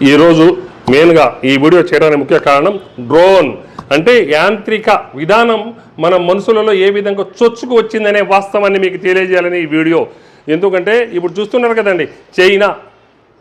ఈరోజు మెయిన్గా ఈ వీడియో చేయడానికి ముఖ్య కారణం డ్రోన్ అంటే యాంత్రిక విధానం మన మనుషులలో ఏ విధంగా చొచ్చుకు వచ్చిందనే వాస్తవాన్ని మీకు తెలియజేయాలని ఈ వీడియో. ఎందుకంటే ఇప్పుడు చూస్తున్నారు కదండి, చైనా,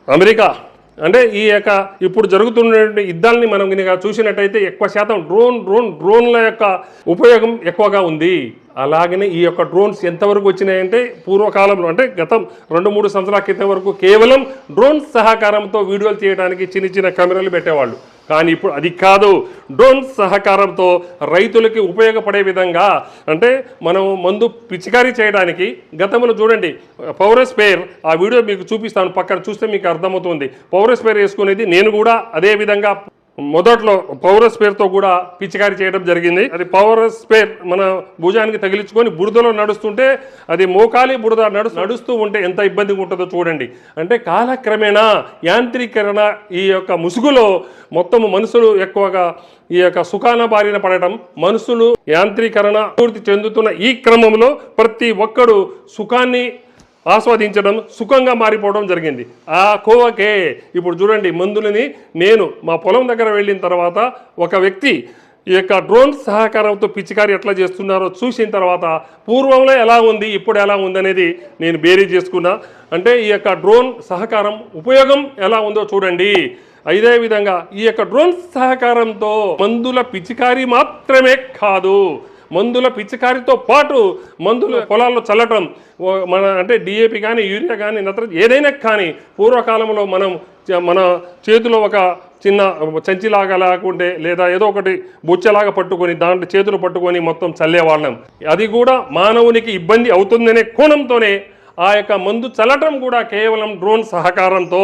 అమెరికా అంటే ఈ యొక్క ఇప్పుడు జరుగుతున్న యుద్ధాలని మనం కనుక చూసినట్టయితే ఎక్కువ శాతం డ్రోన్ల యొక్క ఉపయోగం ఎక్కువగా ఉంది. అలాగనే ఈ యొక్క డ్రోన్స్ ఎంతవరకు వచ్చినాయంటే పూర్వకాలంలో అంటే గతం 2-3 సంవత్సరాల క్రితం వరకు కేవలం డ్రోన్ సహకారంతో వీడియోలు చేయడానికి చిన్న కెమెరాలు పెట్టేవాళ్ళు. కానీ ఇప్పుడు అది కాదు, డ్రోన్ సహకారంతో రైతులకి ఉపయోగపడే విధంగా అంటే మనం మందు పిచికారీ చేయడానికి గతంలో చూడండి పవర్ స్ప్రేయర్, ఆ వీడియో మీకు చూపిస్తాను, పక్కన చూస్తే మీకు అర్థమవుతుంది. పవర్ స్ప్రేయర్ వేసుకునేది నేను కూడా అదే విధంగా మొదట్లో పవర్ స్ప్రేయర్తో కూడా పిచికారీ చేయడం జరిగింది. అది పవర్ స్ప్రేయర్ మన భుజానికి తగిలించుకొని బురదలో నడుస్తుంటే అది మోకాలి బురద నడుస్తూ ఉంటే ఎంత ఇబ్బందిగా ఉంటుందో చూడండి. అంటే కాలక్రమేణా యాంత్రీకరణ ఈ యొక్క ముసుగులో మొత్తం మనుషులు ఎక్కువగా ఈ యొక్క సుఖాన బారిన పడటం, మనుషులు యాంత్రీకరణ పూర్తి చెందుతున్న ఈ క్రమంలో ప్రతి ఒక్కడు సుఖాన్ని ఆస్వాదించడం, సుఖంగా మారిపోవడం జరిగింది. ఆ కోవకే ఇప్పుడు చూడండి మందులని నేను మా పొలం దగ్గర వెళ్ళిన తర్వాత ఒక వ్యక్తి ఈ యొక్క డ్రోన్ సహకారంతో పిచికారి ఎట్లా చేస్తున్నారో చూసిన తర్వాత పూర్వంలో ఎలా ఉంది ఇప్పుడు ఎలా ఉందనేది నేను బేరీ చేసుకున్నా. అంటే ఈ యొక్క డ్రోన్ సహకారం ఉపయోగం ఎలా ఉందో చూడండి. అదే విధంగా ఈ యొక్క డ్రోన్ సహకారంతో మందుల పిచికారీ మాత్రమే కాదు, మందుల పిచికారితో పాటు మందులు పొలాల్లో చల్లటం, మన అంటే డిఏపి కానీ యూరియా కానీ ఏదైనా కానీ పూర్వకాలంలో మన చేతిలో ఒక చిన్న చంచిలాగా లేకుంటే లేదా ఏదో ఒకటి బొచ్చెలాగా పట్టుకొని దాంట్లో చేతులు పట్టుకొని మొత్తం చల్లేవాళ్ళం. అది కూడా మానవునికి ఇబ్బంది అవుతుందనే కోణంతోనే ఆ యొక్క మందు చల్లటం కూడా కేవలం డ్రోన్ సహకారంతో,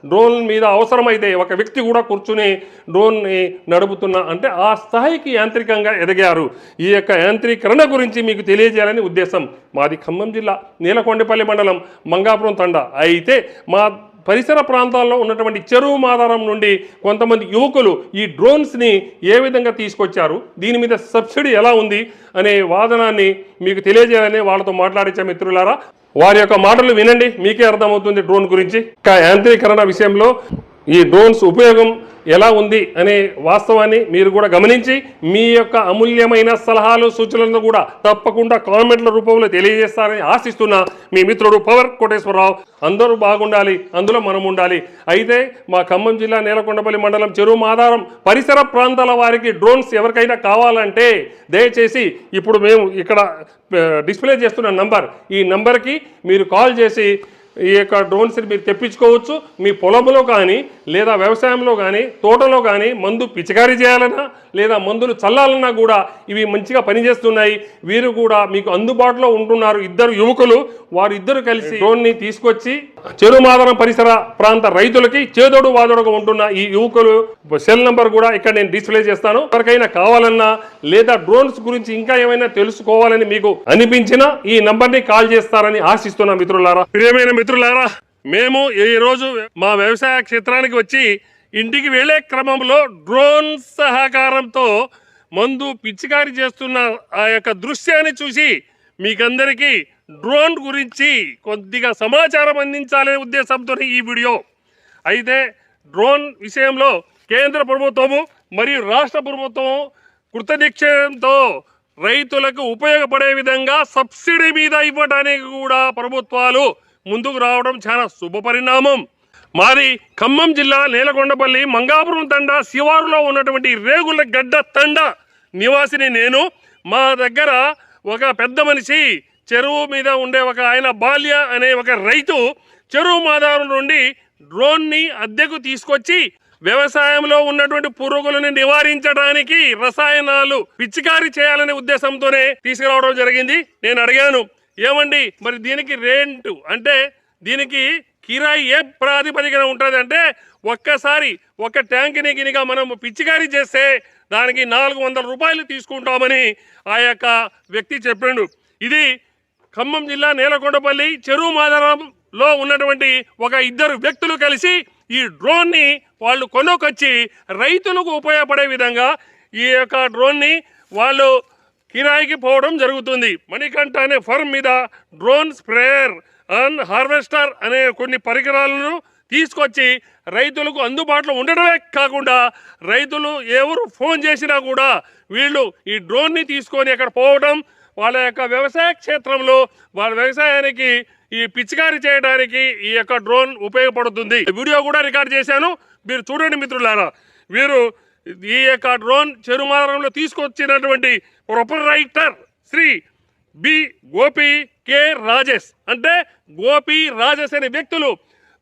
డ్రోన్ మీద అవసరమైతే ఒక వ్యక్తి కూడా కూర్చుని డ్రోన్ని నడుపుతున్న అంటే ఆ స్థాయికి యాంత్రికంగా ఎదిగారు. ఈ యొక్క యాంత్రీకరణ గురించి మీకు తెలియజేయాలని ఉద్దేశం. మాది ఖమ్మం జిల్లా నీలకొండపల్లి మండలం మంగాపురం తండా. అయితే మా పరిసర ప్రాంతాల్లో ఉన్నటువంటి చెరువు మాధారం నుండి కొంతమంది యువకులు ఈ డ్రోన్స్ని ఏ విధంగా తీసుకొచ్చారు, దీని మీద సబ్సిడీ ఎలా ఉంది అనే వాదనాన్ని మీకు తెలియజేయాలని వాళ్ళతో మాట్లాడించే మిత్రులారా, వారి యొక్క మాటలు వినండి, మీకే అర్థమవుతుంది డ్రోన్ గురించి. యాంత్రీకరణ విషయంలో ఈ డ్రోన్స్ ఉపయోగం ఎలా ఉంది అనే వాస్తవాన్ని మీరు కూడా గమనించి మీ యొక్క అమూల్యమైన సలహాలు సూచనలను కూడా తప్పకుండా కామెంట్ల రూపంలో తెలియజేస్తారని ఆశిస్తున్నా మీ మిత్రుడు పవర్ కోటేశ్వరరావు. అందరూ బాగుండాలి, అందులో మనం ఉండాలి. అయితే మా ఖమ్మం జిల్లా నేలకొండపల్లి మండలం చెరువు మాధారం పరిసర ప్రాంతాల వారికి డ్రోన్స్ ఎవరికైనా కావాలంటే దయచేసి ఇప్పుడు మేము ఇక్కడ డిస్ప్లే చేస్తున్న నంబర్, ఈ నంబర్కి మీరు కాల్ చేసి ఈ యొక్క డ్రోన్స్ని మీరు తెప్పించుకోవచ్చు. మీ పొలంలో కానీ లేదా వ్యవసాయంలో కానీ తోటలో కానీ మందు పిచికారీ చేయాలన్నా లేదా మందులు చల్లాలన్నా కూడా ఇవి మంచిగా పనిచేస్తున్నాయి. వీరు కూడా మీకు అందుబాటులో ఉంటున్నారు. ఇద్దరు యువకులు, వారు ఇద్దరు కలిసి డ్రోన్ని తీసుకొచ్చి చెరువు మాధారం పరిసర ప్రాంత రైతులకి చేదోడు వాదోడుగా ఉంటున్న ఈ యువకులు సెల్ నంబర్ కూడా ఇక్కడ నేను డిస్ప్లే చేస్తాను. ఎవరికైనా కావాలన్నా లేదా డ్రోన్స్ గురించి ఇంకా ఏమైనా తెలుసుకోవాలని మీకు అనిపించినా ఈ నంబర్ని కాల్ చేస్తారని ఆశిస్తున్నా మిత్రులారా. ప్రియమైన మిత్రులారా, మేము ఈరోజు మా వ్యవసాయ క్షేత్రానికి వచ్చి ఇంటికి వెళ్ళే క్రమంలో డ్రోన్ సహకారంతో మందు పిచికారీ చేస్తున్న ఆ యొక్క దృశ్యాన్ని చూసి మీకందరికీ డ్రోన్ గురించి కొద్దిగా సమాచారం అందించాలనే ఉద్దేశంతో ఈ వీడియో. అయితే డ్రోన్ విషయంలో కేంద్ర ప్రభుత్వము మరియు రాష్ట్ర ప్రభుత్వం కృతనిశ్చయంతో రైతులకు ఉపయోగపడే విధంగా సబ్సిడీ మీద ఇవ్వడానికి కూడా ప్రభుత్వాలు ముందుకు రావడం చాలా శుభ పరిణామం. మాది ఖమ్మం జిల్లా నేలకొండపల్లి మంగాపురం తండా శివారులో ఉన్నటువంటి రేగుల గడ్డ తండా నివాసిని నేను. మా దగ్గర ఒక పెద్ద మనిషి చెరువు మీద ఉండే ఒక ఆయన బాల్య అనే ఒక రైతు చెరువు మాధారం నుండి డ్రోన్ని అద్దెకు తీసుకొచ్చి వ్యవసాయంలో ఉన్నటువంటి పురుగులను నివారించడానికి రసాయనాలు పిచికారీ చేయాలనే ఉద్దేశంతోనే తీసుకురావడం జరిగింది. నేను అడిగాను, ఏమండి మరి దీనికి రెంట్ అంటే దీనికి కిరాయి ఏ ప్రాతిపదికన ఉంటుంది అంటే, ఒక్కసారి ఒక ట్యాంక్ని గినిక మనం పిచికారీ చేస్తే దానికి 400 రూపాయలు తీసుకుంటామని ఆ యొక్క వ్యక్తి చెప్పాడు. ఇది ఖమ్మం జిల్లా నేలకొండపల్లి చెరువు మాధారంలో ఉన్నటువంటి ఒక ఇద్దరు వ్యక్తులు కలిసి ఈ డ్రోన్ని వాళ్ళు కొనుక్కొచ్చి రైతులకు ఉపయోగపడే విధంగా ఈ యొక్క డ్రోన్ని వాళ్ళు కిరాయికి పోవడం జరుగుతుంది. మణికంఠ అనే ఫర్మ్ మీద డ్రోన్ స్ప్రేయర్ అండ్ హార్వెస్టర్ అనే కొన్ని పరికరాలను తీసుకొచ్చి రైతులకు అందుబాటులో ఉండడమే కాకుండా రైతులు ఎవరు ఫోన్ చేసినా కూడా వీళ్ళు ఈ డ్రోన్ని తీసుకొని అక్కడ పోవడం, వాళ్ళ యొక్క వ్యవసాయ క్షేత్రంలో వాళ్ళ వ్యవసాయానికి ఈ పిచికారీ చేయడానికి ఈ యొక్క డ్రోన్ ఉపయోగపడుతుంది. వీడియో కూడా రికార్డ్ చేశాను, మీరు చూడండి మిత్రులారా. వీరు ఈ యొక్క డ్రోన్ చెరుమారంలో తీసుకొచ్చినటువంటి proprietor Shri B Gopi K Rajesh, అంటే గోపి రాజేష్ అనే వ్యక్తులు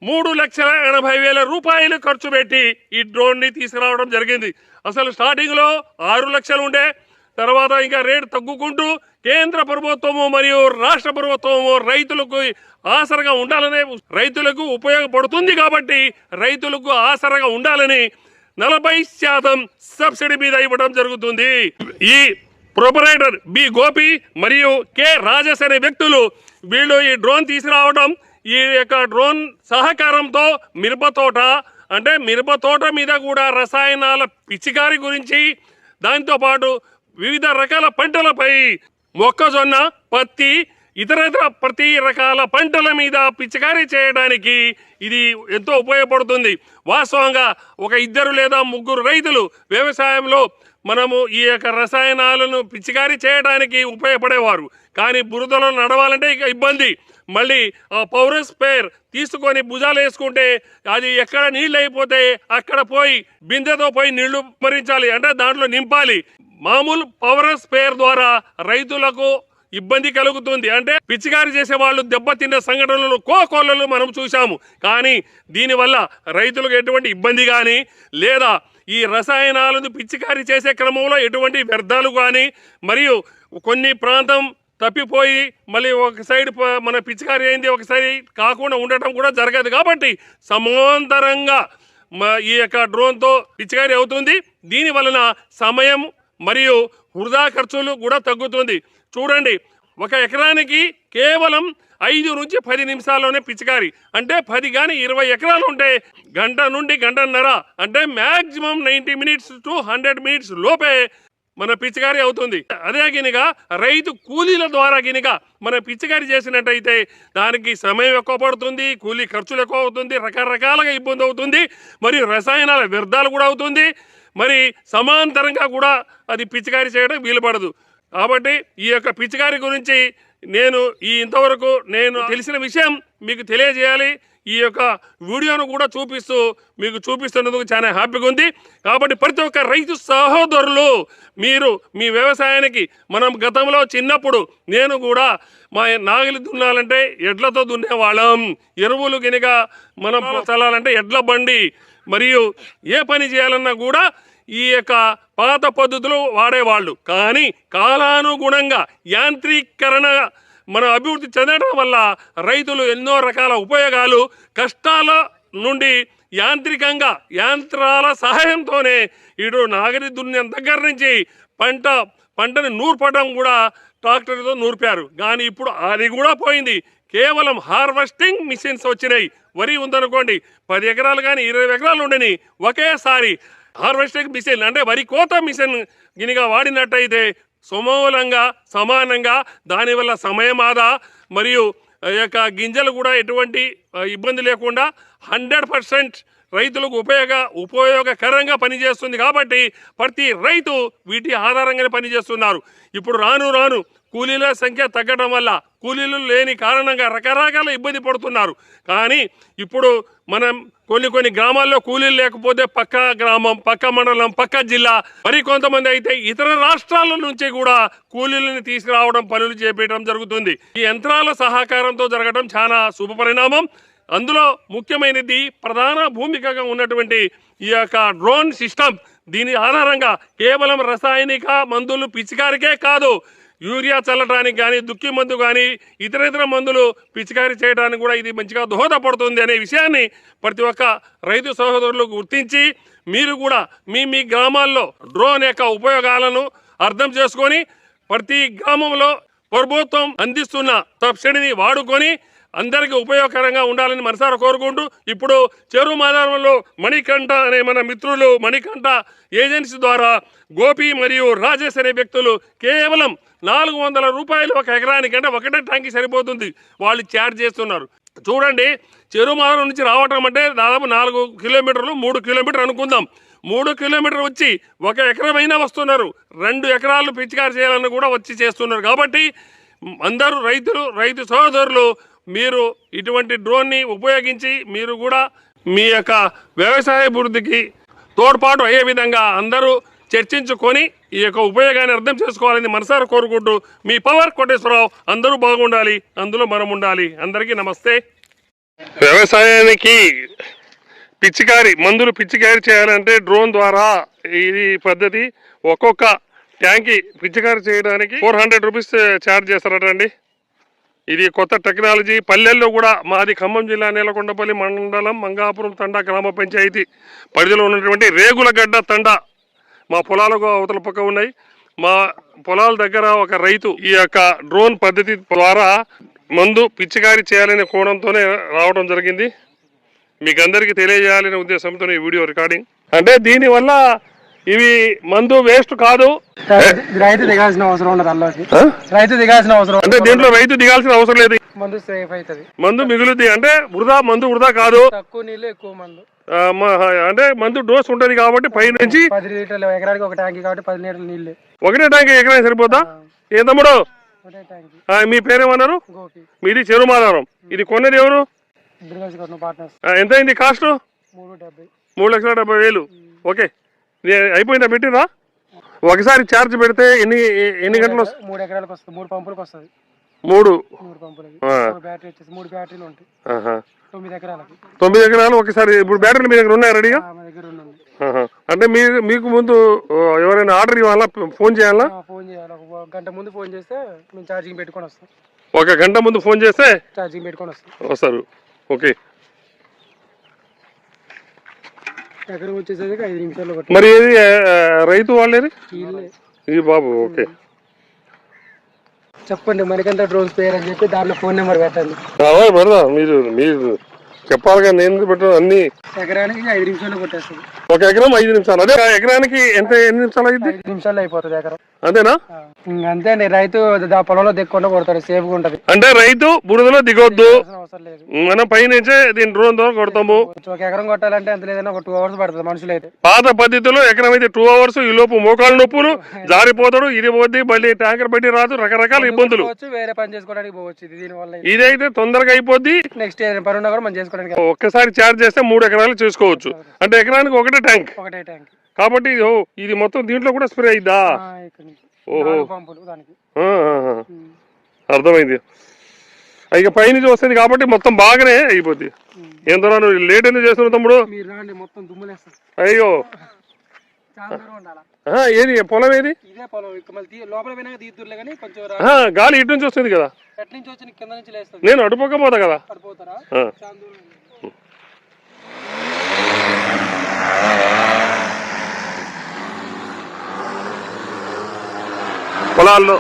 3,80,000 రూపాయలు ఖర్చు పెట్టి ఈ డ్రోన్ని తీసుకురావడం జరిగింది. అసలు స్టార్టింగ్లో 6 లక్షలు ఉండే, తర్వాత ఇంకా రేటు తగ్గుకుంటూ కేంద్ర ప్రభుత్వము మరియు రాష్ట్ర ప్రభుత్వము రైతులకు ఆసరగా ఉండాలనే, రైతులకు ఉపయోగపడుతుంది కాబట్టి రైతులకు ఆసరగా ఉండాలని 40% సబ్సిడీ మీద ఇవ్వడం జరుగుతుంది. ఈ ప్రొపరైటర్ బి గోపి మరియు కె రాజేష్ అనే వ్యక్తులు వీళ్ళు ఈ డ్రోన్ తీసుకురావడం, ఈ యొక్క డ్రోన్ సహకారంతో మిరప తోట మీద కూడా రసాయనాల పిచికారి గురించి, దాంతోపాటు వివిధ రకాల పంటలపై మొక్కజొన్న, పత్తి, ఇతర ప్రతి రకాల పంటల మీద పిచికారీ చేయడానికి ఇది ఎంతో ఉపయోగపడుతుంది. వాస్తవంగా ఒక 2 లేదా 3 రైతులు వ్యవసాయంలో మనము ఈ యొక్క రసాయనాలను పిచికారీ చేయడానికి ఉపయోగపడేవారు. కానీ బురదలో నడవాలంటే ఇక ఇబ్బంది. మళ్ళీ ఆ పవర్ స్ప్రేయర్ తీసుకొని భుజాలు వేసుకుంటే అది ఎక్కడ నీళ్ళు అయిపోతే అక్కడ పోయి బిందెతో పోయి నీళ్లు మరించాలి, అంటే దాంట్లో నింపాలి. మామూలు పవర్ స్ప్రేయర్ ద్వారా రైతులకు ఇబ్బంది కలుగుతుంది. అంటే పిచికారి చేసే వాళ్ళు దెబ్బతిన్న సంఘటనలు కోకొల్లలు మనం చూసాము. కానీ దీనివల్ల రైతులకు ఎటువంటి ఇబ్బంది కానీ, లేదా ఈ రసాయనాలను పిచికారి చేసే క్రమంలో ఎటువంటి వ్యర్థాలు కానీ, మరియు కొన్ని ప్రాంతం తప్పిపోయి మళ్ళీ ఒక సైడ్ మన పిచికారి అయింది ఒకసారి కాకుండా ఉండటం కూడా జరగదు. కాబట్టి సమాంతరంగా ఈ యొక్క డ్రోన్తో పిచికారి అవుతుంది. దీని వలన సమయం మరియు వృధా ఖర్చులు కూడా తగ్గుతుంది. చూడండి, ఒక ఎకరానికి కేవలం 5 నుంచి 10 నిమిషాల్లోనే పిచికారి. అంటే 10 కానీ 20 ఎకరాలు ఉంటే గంట నుండి గంటన్నర, అంటే మ్యాక్సిమం 90 మినిట్స్ టు 100 మినిట్స్ లోపే మన పిచికారి అవుతుంది. అదే గినక రైతు కూలీల ద్వారా గినక మన పిచికారి చేసినట్టయితే దానికి సమయం ఎక్కువ పడుతుంది, కూలీ ఖర్చులు ఎక్కువ అవుతుంది, రకరకాలుగా ఇబ్బంది అవుతుంది, మరియు రసాయనాల వ్యర్థాలు కూడా అవుతుంది. మరి సమాంతరంగా కూడా అది పిచికారి చేయడం వీలు పడదు. కాబట్టి ఈ యొక్క పిచికారి గురించి ఇంతవరకు నేను తెలిసిన విషయం మీకు తెలియజేయాలి. ఈ యొక్క వీడియోను కూడా మీకు చూపిస్తున్నందుకు చాలా హ్యాపీగా ఉంది. కాబట్టి ప్రతి ఒక్క రైతు సహోదరులు, మీరు మీ వ్యవసాయానికి, మనం గతంలో చిన్నప్పుడు నేను కూడా మా నాగలి దున్నాలంటే ఎడ్లతో దున్నేవాళ్ళం, ఎరువులు గినక మనం చల్లాలంటే ఎడ్ల బండి, మరియు ఏ పని చేయాలన్నా కూడా ఈ యొక్క పాత పద్ధతులు వాడేవాళ్ళు. కానీ కాలానుగుణంగా యాంత్రీకరణ మన అభివృద్ధి చెందడం వల్ల రైతులు ఎన్నో రకాల ఉపయోగాలు, కష్టాల నుండి యాంత్రికంగా యంత్రాల సహాయంతోనే ఇటు నాగరి దున్నే దగ్గర నుంచి పంటని నూర్పడం కూడా ట్రాక్టర్తో నూర్పారు. కానీ ఇప్పుడు అది కూడా పోయింది. కేవలం హార్వెస్టింగ్ మిషన్స్ వచ్చినాయి. వరి ఉందనుకోండి, 10 ఎకరాలు కానీ 20 ఎకరాలు ఉండని ఒకేసారి హార్వెస్టింగ్ మిషన్, అంటే వరి కోత మిషన్ గినిగా వాడినట్టయితే సమూలంగా సమానంగా, దానివల్ల సమయం ఆదా, మరియు యొక్క గింజలు కూడా ఎటువంటి ఇబ్బంది లేకుండా 100% రైతులకు ఉపయోగకరంగా పనిచేస్తుంది. కాబట్టి ప్రతి రైతు వీటి ఆధారంగానే పనిచేస్తున్నారు. ఇప్పుడు రాను కూలీల సంఖ్య తగ్గడం వల్ల, కూలీలు లేని కారణంగా రకరకాల ఇబ్బంది పడుతున్నారు. కానీ ఇప్పుడు మనం కొన్ని గ్రామాల్లో కూలీలు లేకపోతే పక్క గ్రామం, పక్క మండలం, పక్క జిల్లా, మరి కొంతమంది అయితే ఇతర రాష్ట్రాల నుంచి కూడా కూలీలను తీసుకురావడం, పనులు చేపట్టడం జరుగుతుంది. ఈ యంత్రాల సహకారంతో జరగడం చాలా శుభ పరిణామం. అందులో ముఖ్యమైనది, ప్రధాన భూమికగా ఉన్నటువంటి ఈ యొక్క డ్రోన్ సిస్టమ్. దీని ఆధారంగా కేవలం రసాయనిక మందులు పిచికారికే కాదు, యూరియా చల్లడానికి కానీ, దుక్కి మందు కానీ, ఇతర మందులు పిచికారీ చేయడానికి కూడా ఇది మంచిగా దోహదపడుతుంది అనే విషయాన్ని ప్రతి ఒక్క రైతు సహోదరులు గుర్తించి, మీరు కూడా మీ గ్రామాల్లో డ్రోన్ యొక్క ఉపయోగాలను అర్థం చేసుకొని ప్రతి గ్రామంలో ప్రభుత్వం అందిస్తున్న సబ్సిడీని వాడుకొని అందరికీ ఉపయోగకరంగా ఉండాలని మనసారా కోరుకుంటూ, ఇప్పుడు చెరువు మాదారంలో మణికంఠ అనే మన మిత్రులు మణికంఠ ఏజెన్సీ ద్వారా గోపి మరియు రాజేష్ అనే వ్యక్తులు కేవలం 400 రూపాయలు ఒక ఎకరానికి, అంటే ఒకటే ట్యాంకి సరిపోతుంది, వాళ్ళు ఛార్జ్ చేస్తున్నారు. చూడండి, చెరుమాధవరం నుంచి రావటం అంటే దాదాపు 4 కిలోమీటర్లు 3 కిలోమీటర్లు అనుకుందాం. 3 కిలోమీటర్లు వచ్చి 1 ఎకరమైనా వస్తున్నారు, 2 ఎకరాలు పిచికారి చేయాలని కూడా వచ్చి చేస్తున్నారు. కాబట్టి అందరూ రైతు సోదరులు మీరు ఇటువంటి డ్రోన్ని ఉపయోగించి మీరు కూడా మీ యొక్క వ్యవసాయ అభివృద్ధికి తోడ్పాటు అయ్యే విధంగా అందరూ చర్చించుకొని ఈ యొక్క ఉపయోగాన్ని అర్థం చేసుకోవాలని మనసారా కోరుకుంటూ మీ పవర్ కోటేశ్వరరావు. అందరూ బాగుండాలి, అందులో మనం ఉండాలి. అందరికీ నమస్తే. వ్యవసాయానికి మందులు పిచికారి చేయాలంటే డ్రోన్ ద్వారా ఇది పద్ధతి. ఒక్కొక్క ట్యాంకి పిచికారి చేయడానికి 400 రూపీస్ ఛార్జ్ చేస్తారటండి. ఇది కొత్త టెక్నాలజీ. పల్లెల్లో కూడా మాది ఖమ్మం జిల్లా నేలకొండపల్లి మండలం మంగాపురం తండా గ్రామ పంచాయతీ పరిధిలో ఉన్నటువంటి రేగులగడ్డ తండా మా పొలాలకు అవతల పక్క ఉన్నాయి. మా పొలాల దగ్గర ఒక రైతు ఈ యొక్క డ్రోన్ పద్ధతి ద్వారా మందు పిచికారి చేయాలనే కోణంతోనే రావడం జరిగింది. మీకు అందరికీ తెలియజేయాలనే ఉద్దేశంతో ఈ వీడియో రికార్డింగ్. అంటే దీనివల్ల ఇవి మందు వేస్ట్ కాదు, రైతు దిగాల్సిన అవసరం ఉండదు. అంటే దీంట్లో రైతు దిగాల్సిన అవసరం లేదు. మందు సేఫ్ అవుతుంది, మందు మిగులుద్ది. అంటే మందు వృధా కాదు, తక్కువ నీళ్ళు ఎక్కువ మందు. అంటే మందు డోస్ ఉంటది కాబట్టి పై నుంచి 10 లీటర్లు ఎకరానికి ఒక ట్యాంక్ కాబట్టి 10 లీటర్ల నీళ్ళు. ఒకటే ట్యాంక్ ఎకరానికి సరిపోతా? ఏ తమ్ముడు మీ పేరేమన్నారు? మీది చెరుమాధవరం. ఇది కొన్నది ఎవరు? ఎంత అయింది కాస్ట్? 3,70,000. ఓకే, అయిపోయిందా? పెట్టిరా? ఒకసారి ఛార్జ్ పెడితే ఎన్ని గంటలు? 3 ఎకరాలకు వస్తుంది, 3 పంపులకు వస్తుంది. 3 బ్యాటరీ వచ్చేసి 3 బ్యాటరీలు ఉంటాయి. 9 ఎకరాలు ఒకసారి. ఇప్పుడు బ్యాటరీలు మీ దగ్గర ఉన్నాయా రెడీగా? అంటే మీకు ముందు ఎవరైనా ఆర్డర్ ఇవ్వాలా? ఫోన్ చేయాలా? ఫోన్ చేయాలి. 1 గంట ముందు ఫోన్ చేస్తే మేము ఛార్జింగ్ పెట్టుకొని వస్తాం. 1 గంట ముందు ఫోన్ చేస్తే ఛార్జింగ్ పెట్టుకొని వస్తారు. ఓకే, ఎకరం వచ్చేసరికి 5 నిమిషాల్లో. మరి ఏది రైతు వాళ్ళేది? ఇది బాబు. ఓకే, చెప్పండి మనకంతా డ్రోన్స్ పేరు అని చెప్పి దాంట్లో ఫోన్ నెంబర్ పెట్టండి. పెడదా? మీరు చెప్పాలి కానీ నేను పెట్టాను అన్ని. ఎకరానికి 5 నిమిషాల్లో కొట్టేస్తుంది. 1 ఎకరం 5 నిమిషాలు. అదే ఎకరానికి ఎన్ని నిమిషాలు అయింది? 5 నిమిషాల్లో అయిపోతుంది ఎకరం. అంతేనా? అంతే అండి. రైతు పొలంలో దిక్కుండా కొడతాడు, సేఫ్ గా ఉంటది. అంటే రైతు బురదలో దిగొద్దు, అవసరం లేదు. మనం పైనుంచే దీని డ్రోన్ ద్వారా కొడతాము. 1 ఎకరం కొట్టాలంటే ఎంత లేదన్నా ఒక 2 అవర్స్ పడుతుంది మనుషులు అయితే. పాత పద్ధతిలో ఎకరం అయితే 2 అవర్స్. ఈ లోపు మోకాలు నొప్పులు, జారిపోతాడు, ఇది పోద్ది, మళ్ళీ ట్యాంకర్ పెట్టి రాదు, రకరకాల ఇబ్బందులు. వేరే పని చేసుకోవడానికి పోవచ్చు. దీనివల్ల ఇదైతే తొందరగా అయిపోద్ది. నెక్స్ట్ పని ఉన్నా కూడా మనం చేసుకోవడానికి. ఒక్కసారి ఛార్జ్ చేస్తే 3 ఎకరాలు చేసుకోవచ్చు. అంటే ఎకరానికి ఒకటే ట్యాంక్ కాబట్టి ఇది మొత్తం దీంట్లో కూడా స్ప్రే అయిద్దా? ఓహో, అర్థమైంది. ఇక పైనుంచి వస్తుంది కాబట్టి మొత్తం బాగానే అయిపోద్ది. ఏం ద్వారా నువ్వు లేట్ ఎందుకు చేస్తున్నావు తమ్ముడు? అయ్యో, ఏది పొలం? ఏది గాలి ఇటు నుంచి వస్తుంది కదా, నేను అటుపోకపోతా కదా. పొలాల్లో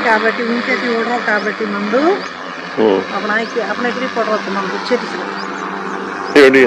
కాబట్టి उनके से ऑर्डर కాబట్టి मंदू अपना एक रिपोर्ट होता मंदू अच्छे से ఏమిటి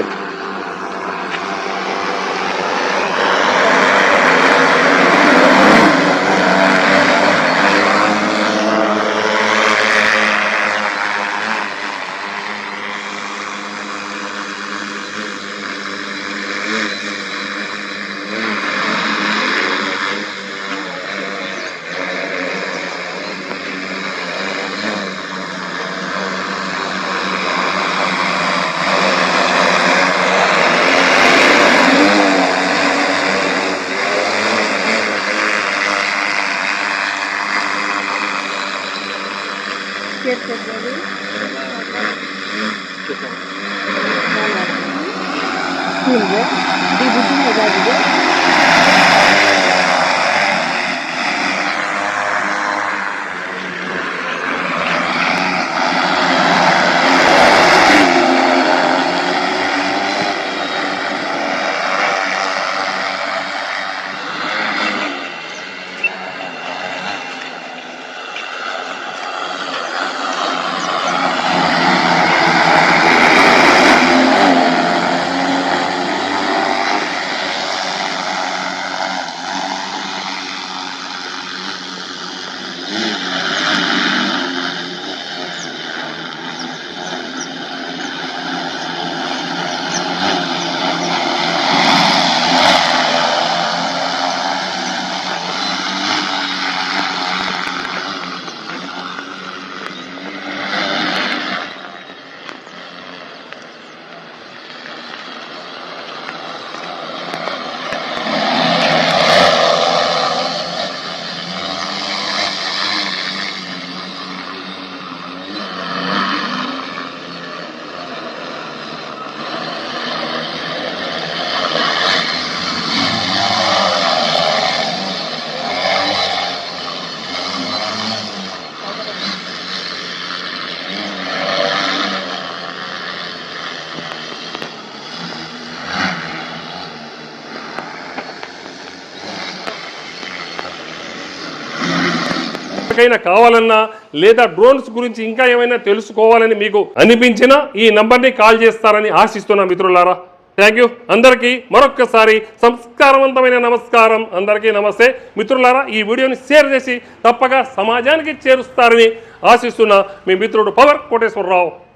కావాలన్నా లేదా డ్రోన్స్ గురించి ఇంకా ఏమైనా తెలుసుకోవాలని మీకు అనిపించినా ఈ నంబర్ని కాల్ చేస్తారని ఆశిస్తున్నా మిత్రులారా. Thank you. అందరికీ మరొక్కసారి సంస్కారవంతమైన నమస్కారం. అందరికీ నమస్తే మిత్రులారా. ఈ వీడియోని షేర్ చేసి తప్పగా సమాజానికి చేరుస్తారని ఆశిస్తున్న మీ మిత్రుడు పవర్ కోటేశ్వరరావు.